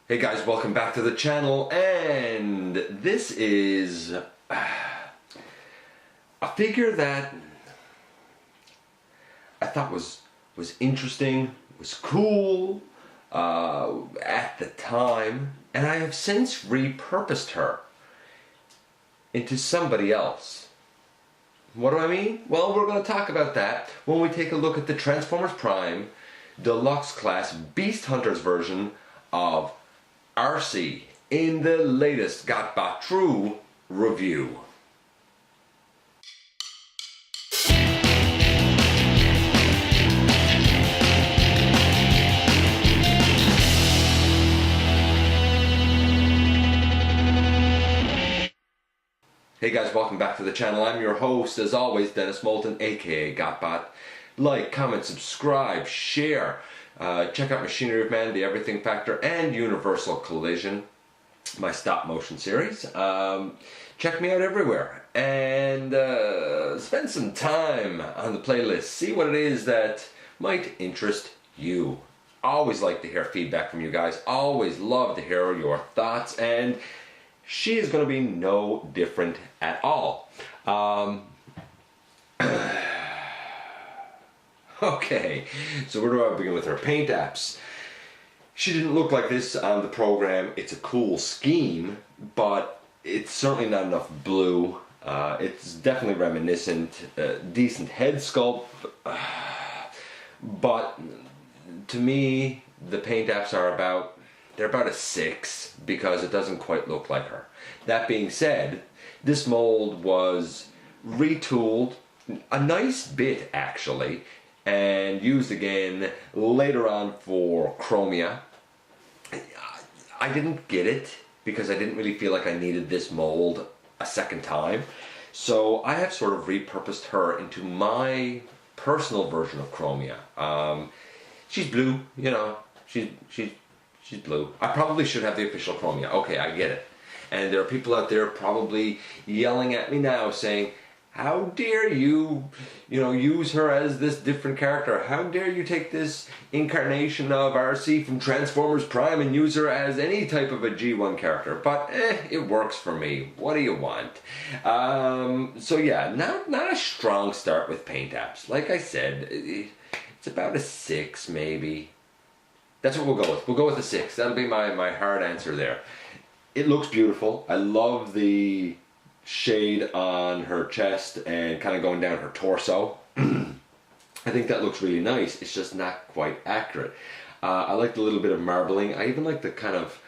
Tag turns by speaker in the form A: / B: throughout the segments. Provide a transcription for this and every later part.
A: Hey guys, welcome back to the channel, and this is a figure that I thought was interesting, was cool at the time, and I have since repurposed her into somebody else. What do I mean? Well, we're going to talk about that when we take a look at the Transformers Prime Deluxe Class Beast Hunters version of Arcee in the latest GotBot True review. Hey guys, welcome back to the channel. I'm your host, as always, Dennis Moulton, aka GotBot. Like, comment, subscribe, share. Check out Machinery of Man, The Everything Factor, and Universal Collision, my stop motion series. Check me out everywhere and spend some time on the playlist. See what it is that might interest you. Always like to hear feedback from you guys. Always love to hear your thoughts, and she is going to be no different at all. Okay, so where do I begin with her? Paint apps. She didn't look like this on the program. It's a cool scheme, but it's certainly not enough blue. It's definitely reminiscent, decent head sculpt, but to me, the paint apps are about a 6 because it doesn't quite look like her. That being said, this mold was retooled a nice bit actually, and used again later on for Chromia. I didn't get it because I didn't really feel like I needed this mold a second time. So I have sort of repurposed her into my personal version of Chromia. She's blue, you know, she's blue. I probably should have the official Chromia. Okay, I get it. And there are people out there probably yelling at me now saying, how dare you, use her as this different character? How dare you take this incarnation of Arcee from Transformers Prime and use her as any type of a G1 character? But it works for me. What do you want? So yeah, not a strong start with paint apps. Like I said, it's about a 6 maybe. That's what we'll go with. We'll go with a 6. That'll be my hard answer there. It looks beautiful. I love the shade on her chest and kind of going down her torso. I think that looks really nice. It's just not quite accurate. I like the little bit of marbling. I even like the kind of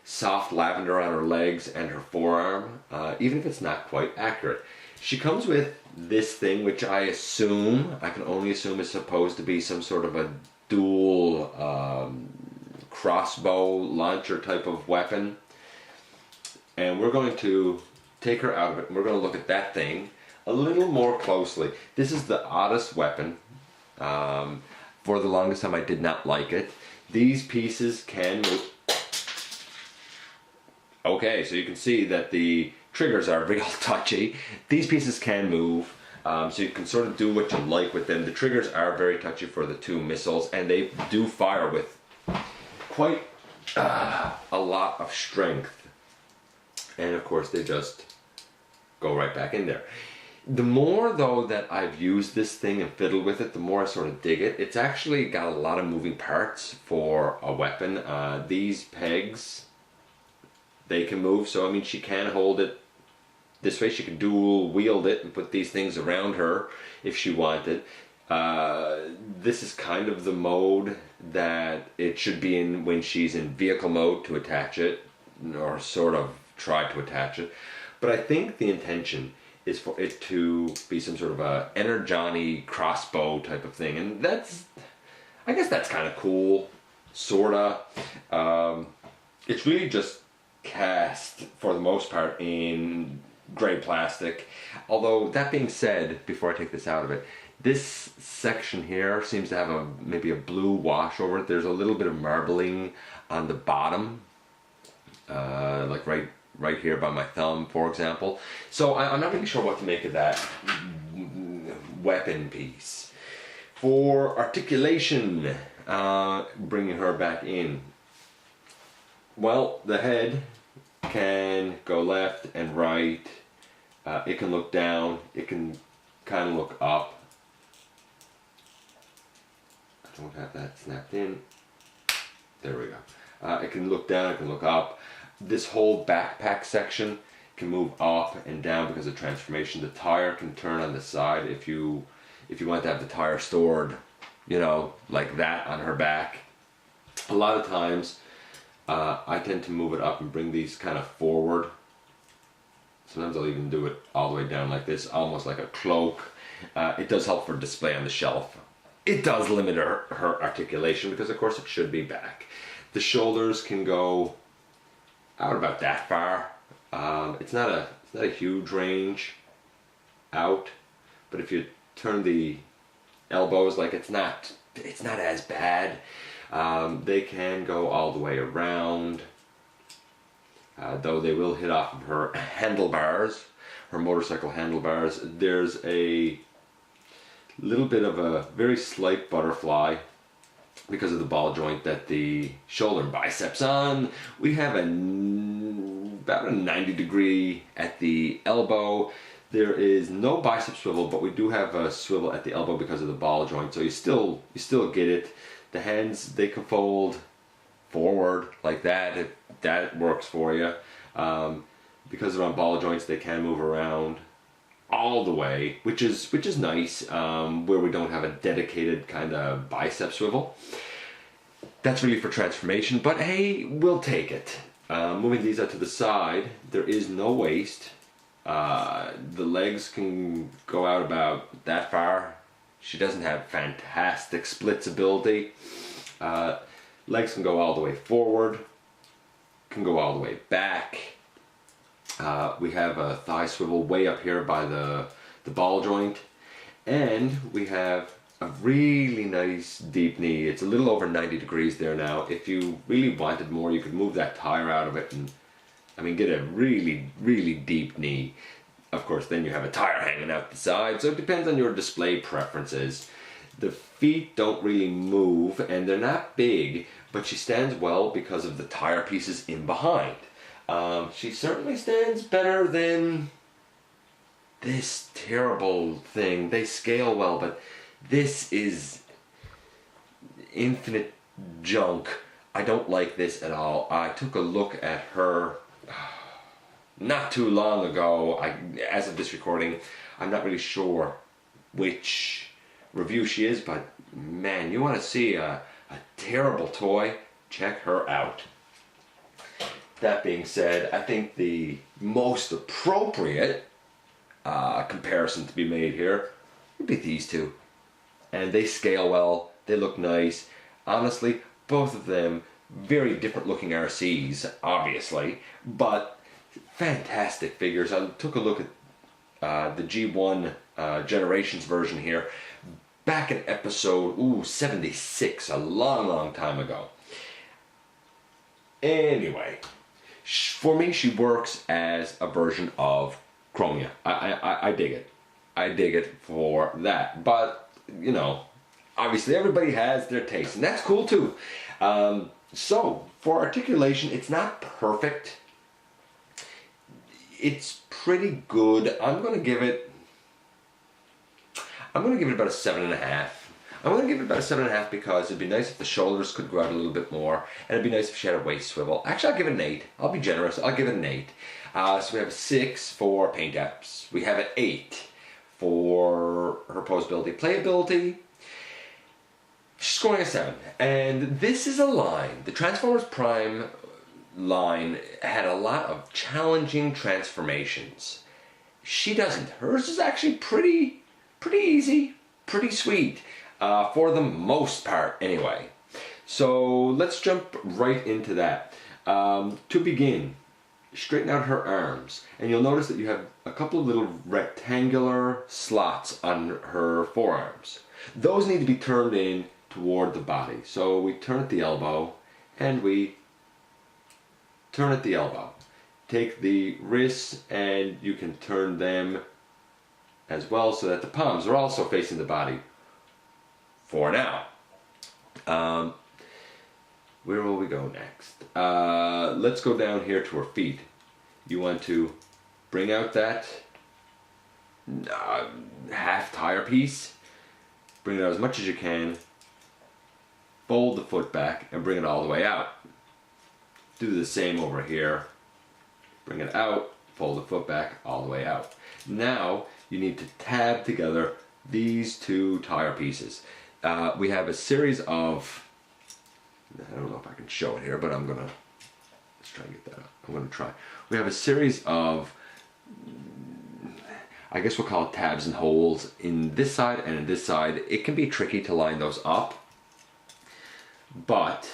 A: soft lavender on her legs and her forearm, even if it's not quite accurate. She comes with this thing, which I can only assume is supposed to be some sort of a dual crossbow launcher type of weapon. And we're going to take her out of it, and we're going to look at that thing a little more closely. This is the oddest weapon. For the longest time I did not like it. These pieces can move. Okay, so you can see that the triggers are real touchy. These pieces can move, so you can sort of do what you like with them. The triggers are very touchy for the 2 missiles, and they do fire with quite a lot of strength. And of course they just go right back in there. The more though that I've used this thing and fiddled with it, the more I sort of dig it. It's actually got a lot of moving parts for a weapon. These pegs, they can move, so I mean she can hold it this way. She can dual wield it and put these things around her if she wanted. This is kind of the mode that it should be in when she's in vehicle mode to attach it, or sort of try to attach it. But I think the intention is for it to be some sort of a Energon-y crossbow type of thing, and I guess that's kind of cool, sorta. It's really just cast for the most part in gray plastic. Although that being said, before I take this out of it, this section here seems to have maybe a blue wash over it. There's a little bit of marbling on the bottom, like right here by my thumb, for example. So I'm not really sure what to make of that weapon piece. For articulation, bringing her back in, Well, the head can go left and right. It can look down. It can kind of look up. I don't have that snapped in. There we go. It can look down. It can look up. This whole backpack section can move up and down because of transformation. The tire can turn on the side if you want to have the tire stored, you know, like that on her back. A lot of times I tend to move it up and bring these kind of forward. Sometimes I'll even do it all the way down like this, almost like a cloak. It does help for display on the shelf. It does limit her articulation because of course it should be back. The shoulders can go out about that far. It's not a huge range out, but if you turn the elbows, like it's not as bad. They can go all the way around, though they will hit off of her handlebars, her motorcycle handlebars. There's a little bit of a very slight butterfly because of the ball joint that the shoulder and biceps on. We have about a 90 degree at the elbow. There is no bicep swivel, but we do have a swivel at the elbow because of the ball joint, so you still get it. The hands, they can fold forward like that if that works for you. Because they're on ball joints, they can move around all the way, which is nice, where we don't have a dedicated kind of bicep swivel. That's really for transformation, but hey, we'll take it. Moving these out to the side, there is no waist. The legs can go out about that far. She doesn't have fantastic splitsability. Legs can go all the way forward, can go all the way back. We have a thigh swivel way up here by the ball joint, and we have a really nice deep knee. It's a little over 90 degrees there now. If you really wanted more, you could move that tire out of it and, I mean, get a really, really deep knee. Of course, then you have a tire hanging out the side, so it depends on your display preferences. The feet don't really move, and they're not big, but she stands well because of the tire pieces in behind. She certainly stands better than this terrible thing. They scale well, but this is infinite junk. I don't like this at all. I took a look at her not too long ago. As of this recording, I'm not really sure which review she is, but man, you want to see a terrible toy, check her out. That being said, I think the most appropriate comparison to be made here would be these two. And they scale well, they look nice. Honestly, both of them very different looking Arcees, obviously, but fantastic figures. I took a look at the G1 Generations version here back in episode 76, a long time ago. Anyway, for me, she works as a version of Chromia. I dig it. I dig it for that. But, you know, obviously everybody has their taste, and that's cool too. So, for articulation, it's not perfect. It's pretty good. I'm going to give it about a 7.5. I'm going to give it about a 7.5 because it'd be nice if the shoulders could go out a little bit more, and it'd be nice if she had a waist swivel. Actually, I'll give it an 8. I'll be generous. I'll give it an 8. So we have a 6 for paint apps. We have an 8 for her posability. Playability, she's scoring a 7. And this is a line. The Transformers Prime line had a lot of challenging transformations. She doesn't. Hers is actually pretty easy, pretty sweet. For the most part, anyway. So let's jump right into that. To begin, straighten out her arms, and you'll notice that you have a couple of little rectangular slots on her forearms. Those need to be turned in toward the body. So we turn at the elbow, and we turn at the elbow. Take the wrists, and you can turn them as well so that the palms are also facing the body. For now. Where will we go next? Let's go down here to her feet. You want to bring out that half tire piece, bring it out as much as you can, fold the foot back and bring it all the way out. Do the same over here. Bring it out, fold the foot back all the way out. Now you need to tab together these two tire pieces. We have a series of, I don't know if I can show it here, but I'm gonna, let's try and get that up. I'm gonna try. We have a series of, I guess we'll call it tabs and holes in this side and in this side. It can be tricky to line those up, but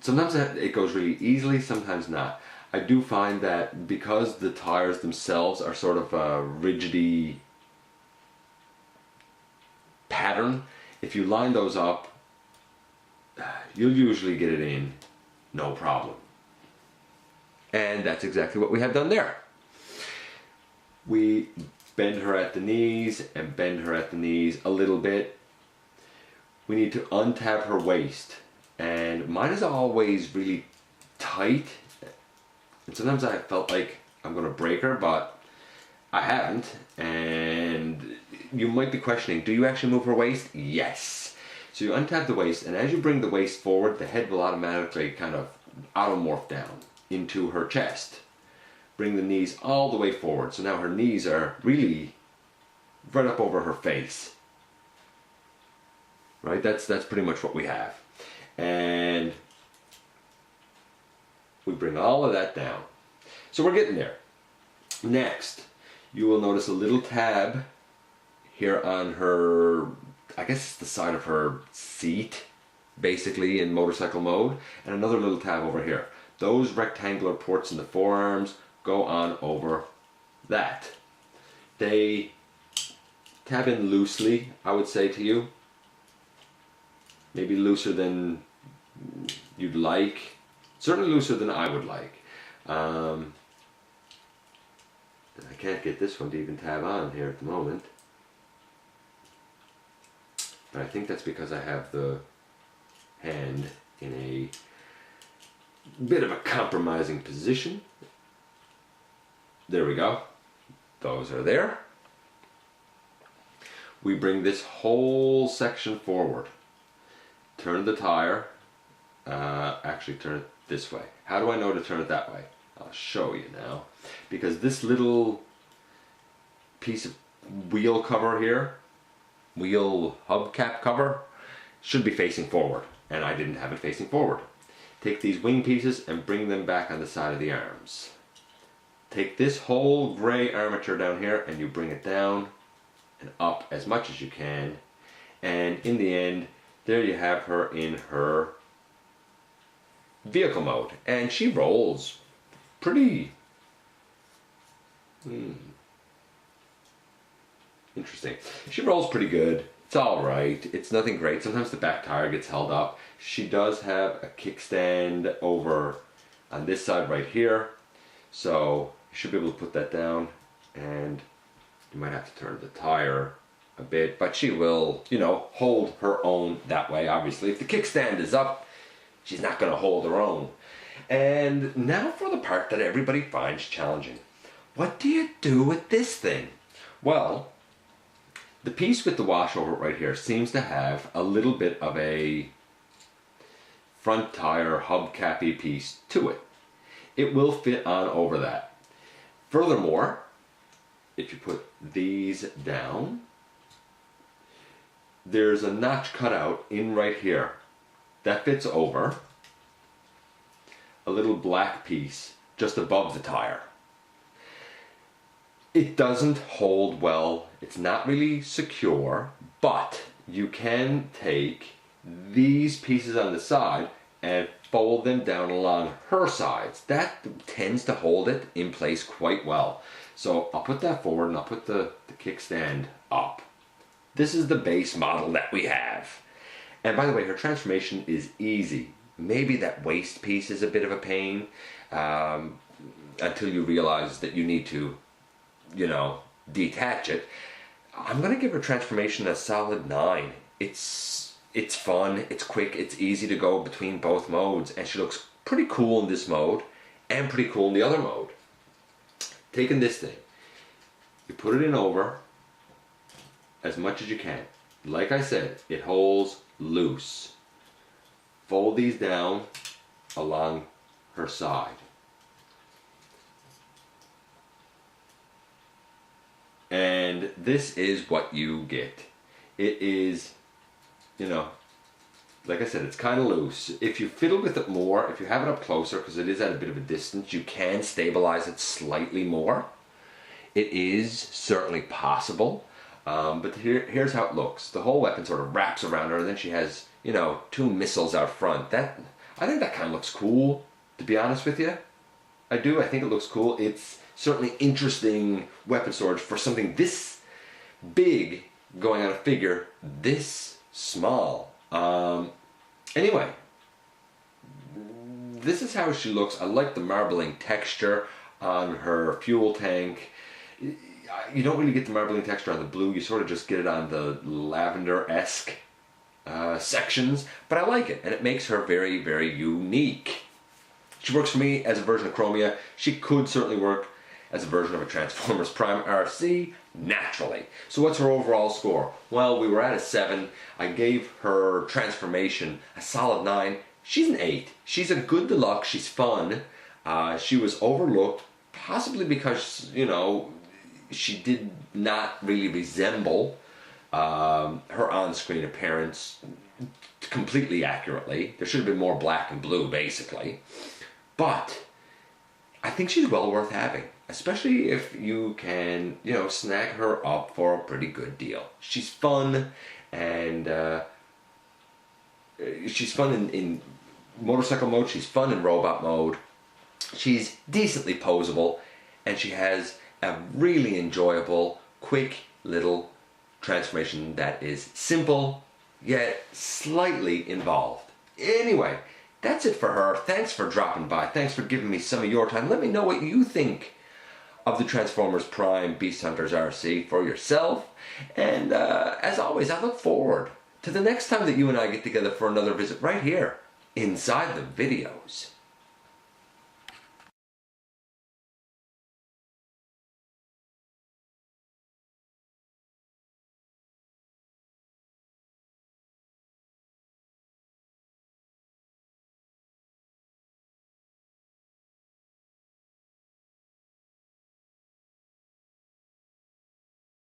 A: sometimes it goes really easily, sometimes not. I do find that because the tires themselves are sort of a rigidy pattern, if you line those up, you'll usually get it in no problem. And that's exactly what we have done there. We bend her at the knees and bend her at the knees a little bit. We need to untab her waist, and mine is always really tight, and sometimes I felt like I'm gonna break her, but I haven't. And you might be questioning, do you actually move her waist? Yes. So you untab the waist, and as you bring the waist forward, the head will automatically kind of automorph down into her chest. Bring the knees all the way forward, so now her knees are really right up over her face. Right, that's pretty much what we have. And we bring all of that down. So we're getting there. Next, you will notice a little tab here on her, I guess it's the side of her seat, basically in motorcycle mode, and another little tab over here. Those rectangular ports in the forearms go on over that. They tab in loosely, I would say to you. Maybe looser than you'd like. Certainly looser than I would like. I can't get this one to even tab on here at the moment. But I think that's because I have the hand in a bit of a compromising position. There we go. Those are there. We bring this whole section forward. Turn the tire. Actually turn it this way. How do I know to turn it that way? I'll show you now. Because this little piece of wheel cover here, wheel hubcap cover, should be facing forward. And I didn't have it facing forward. Take these wing pieces and bring them back on the side of the arms. Take this whole gray armature down here and you bring it down and up as much as you can. And in the end, there you have her in her vehicle mode. And she rolls pretty interesting. She rolls pretty good. It's alright. It's nothing great. Sometimes the back tire gets held up. She does have a kickstand over on this side right here. So you should be able to put that down, and you might have to turn the tire a bit, but she will, you know, hold her own that way. Obviously, if the kickstand is up, she's not going to hold her own. And now for the part that everybody finds challenging. What do you do with this thing? Well, the piece with the washover right here seems to have a little bit of a front tire hubcappy piece to it. It will fit on over that. Furthermore, if you put these down, there's a notch cut out in right here. That fits over a little black piece just above the tire. It doesn't hold well. It's not really secure, but you can take these pieces on the side and fold them down along her sides. That tends to hold it in place quite well. So I'll put that forward and I'll put the kickstand up. This is the base model that we have. And by the way, her transformation is easy. Maybe that waist piece is a bit of a pain until you realize that you need to, you know, detach it. I'm going to give her transformation a solid 9. It's It's fun, it's quick, it's easy to go between both modes, and she looks pretty cool in this mode and pretty cool in the other mode. Taking this thing, you put it in over as much as you can. Like I said, it holds loose. Fold these down along her side. And this is what you get. It is, you know, like I said, it's kind of loose. If you fiddle with it more, if you have it up closer, because it is at a bit of a distance, you can stabilize it slightly more. It is certainly possible. But here's how it looks. The whole weapon sort of wraps around her, and then she has, you know, 2 missiles out front. I think that kind of looks cool, to be honest with you. I do. I think it looks cool. It's certainly interesting weapon storage for something this big going on a figure this small. Anyway, this is how she looks. I like the marbling texture on her fuel tank. You don't really get the marbling texture on the blue. You sort of just get it on the lavender-esque sections. But I like it, and it makes her very, very unique. She works for me as a version of Chromia. She could certainly work as a version of a Transformers Prime Arcee naturally. So what's her overall score? Well, we were at a 7. I gave her transformation a solid 9. She's an 8. She's a good deluxe. She's fun. She was overlooked, possibly because, you know, she did not really resemble her on-screen appearance completely accurately. There should have been more black and blue, basically. But I think she's well worth having, especially if you can, you know, snag her up for a pretty good deal. She's fun, and she's fun in motorcycle mode. She's fun in robot mode. She's decently posable, and she has a really enjoyable, quick little transformation that is simple, yet slightly involved. Anyway, that's it for her. Thanks for dropping by. Thanks for giving me some of your time. Let me know what you think of the Transformers Prime Beast Hunters Arcee for yourself. And as always, I look forward to the next time that you and I get together for another visit right here inside the videos.